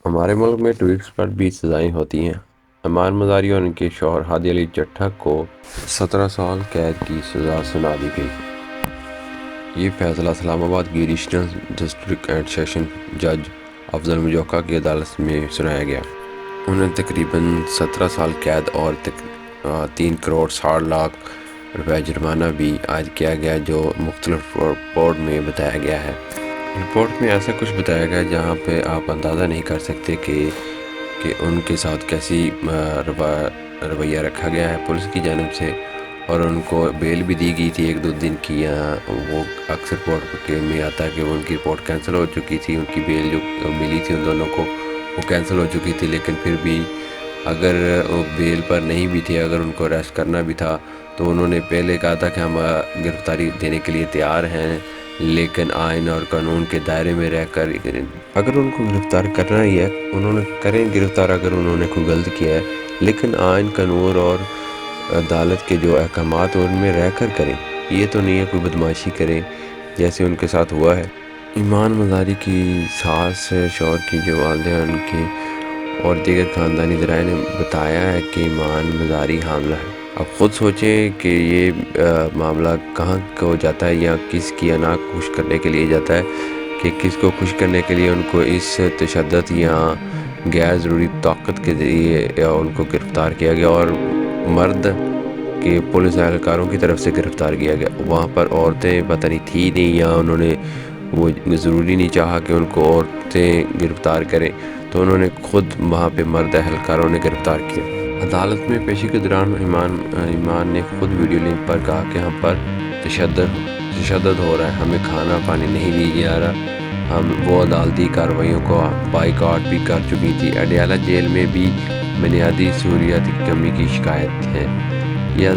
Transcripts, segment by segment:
ہمارے ملک میں ٹویٹس پر بھی سزائیں ہوتی ہیں۔ ایمان مزاری اور ان کے شوہر ہادی علی جٹھا کو 17 سال قید کی سزا سنا دی گئی۔ یہ فیصلہ اسلام آباد کی ایڈیشنل ڈسٹرکٹ اینڈ سیشن جج افضل مجوکا کی عدالت میں سنایا گیا۔ انہیں تقریباً 17 سال قید اور 3 کروڑ 60 لاکھ روپے جرمانہ بھی عائد کیا گیا، جو مختلف رپورٹ میں بتایا گیا ہے۔ رپورٹ میں ایسا کچھ بتایا گیا جہاں پہ آپ اندازہ نہیں کر سکتے کہ ان کے ساتھ کیسی رویہ رکھا گیا ہے پولیس کی جانب سے، اور ان کو بیل بھی دی گئی تھی 1-2 دن کی۔ وہ اکثر رپورٹ میں آتا ہے کہ ان کی رپورٹ کینسل ہو چکی تھی، ان کی بیل جو ملی تھی ان دونوں کو وہ کینسل ہو چکی تھی، لیکن پھر بھی اگر وہ بیل پر نہیں بھی تھے، اگر ان کو اریسٹ کرنا بھی تھا تو انہوں نے پہلے کہا تھا کہ ہم گرفتاری دینے کے لیے تیار ہیں، لیکن آئین اور قانون کے دائرے میں رہ کر اگر ان کو گرفتار کرنا ہی ہے انہوں نے کریں گرفتار اگر انہوں نے کوئی غلط کیا ہے، لیکن آئین قانون اور عدالت کے جو احکامات ان میں رہ کر کریں۔ یہ تو نہیں ہے کوئی بدمعاشی کریں جیسے ان کے ساتھ ہوا ہے۔ ایمان مزاری کی ساس شوہر کی جو والدہ ان کے اور دیگر خاندانی ذرائع نے بتایا ہے کہ ایمان مزاری حاملہ ہے۔ اب خود سوچیں کہ یہ معاملہ کہاں کو جاتا ہے، یا کس کی انا خوش کرنے کے لیے جاتا ہے، کہ کس کو خوش کرنے کے لیے ان کو اس تشدد یا غیر ضروری طاقت کے ذریعے ان کو گرفتار کیا گیا، اور مرد کے پولیس اہلکاروں کی طرف سے گرفتار کیا گیا۔ وہاں پر عورتیں پتہ نہیں تھی نہیں، یا انہوں نے وہ ضروری نہیں چاہا کہ ان کو عورتیں گرفتار کریں، تو انہوں نے خود وہاں پہ مرد اہلکاروں نے گرفتار کیا۔ عدالت میں پیشی کے دوران ایمان نے خود ویڈیو لنک پر کہا کہ ہم پر تشدد ہو رہا ہے، ہمیں کھانا پانی نہیں دیا جا رہا۔ وہ عدالتی کارروائیوں کو بائیکاٹ بھی کر چکی تھی۔ اڈیالہ جیل میں بھی بنیادی سہولیات کی کمی کی شکایت ہے۔ یہ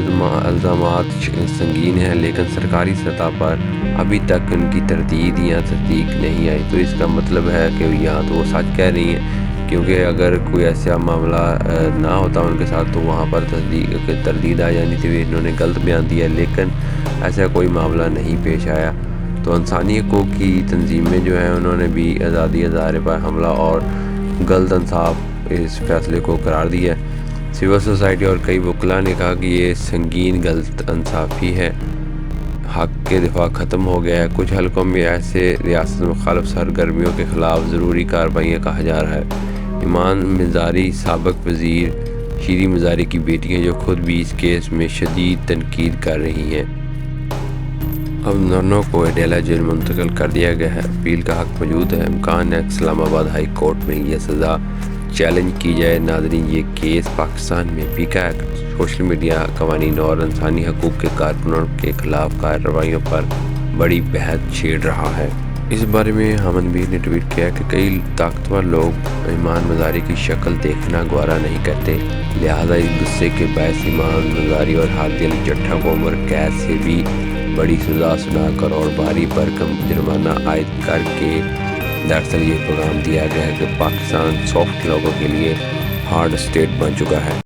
الزامات سنگین ہیں، لیکن سرکاری سطح پر ابھی تک ان کی تردید یا تصدیق نہیں آئی، تو اس کا مطلب ہے کہ یا تو وہ سچ کہہ رہی ہیں، کیونکہ اگر کوئی ایسا معاملہ نہ ہوتا ان کے ساتھ تو وہاں پر تردید آ جانی تھی، انہوں نے غلط بیان دیا، لیکن ایسا کوئی معاملہ نہیں پیش آیا۔ تو انسانی حقوق کی تنظیمیں جو ہیں انہوں نے بھی آزادی اظہار پر حملہ اور غلط انصاف اس فیصلے کو قرار دیا ہے۔ سول سوسائٹی اور کئی وکلاء نے کہا کہ یہ سنگین غلط انصافی ہے، حق کے دفاع ختم ہو گیا ہے۔ کچھ حلقوں میں ایسے ریاست مخالف سرگرمیوں کے خلاف ضروری کارروائیاں کہا جا رہا ہے۔ ایمان مزاری سابق وزیر شیریں مزاری کی بیٹی ہیں، جو خود بھی اس کیس میں شدید تنقید کر رہی ہیں۔ اب دونوں کو اڈیالہ جیل منتقل کر دیا گیا ہے۔ اپیل کا حق موجود ہے، امکان ہے کہ اسلام آباد ہائی کورٹ میں یہ سزا چیلنج کی جائے۔ ناظرین، یہ کیس پاکستان میں پیکا ایکٹ، سوشل میڈیا قوانین اور انسانی حقوق کے کارکنوں کے خلاف کارروائیوں پر بڑی بحث چھیڑ رہا ہے۔ اس بارے میں حامد میر نے ٹویٹ کیا کہ کئی طاقتور لوگ ایمان مزاری کی شکل دیکھنا گوارا نہیں کرتے، لہٰذا اس غصے کے باعث ایمان مزاری اور ہادی علی جٹھا کو عمر قید سے بھی بڑی سزا سنا کر اور بھاری بھرکم جرمانہ عائد کر کے دراصل یہ پیغام دیا گیا ہے کہ پاکستان سافٹ لوگوں کے لیے ہارڈ اسٹیٹ بن چکا ہے۔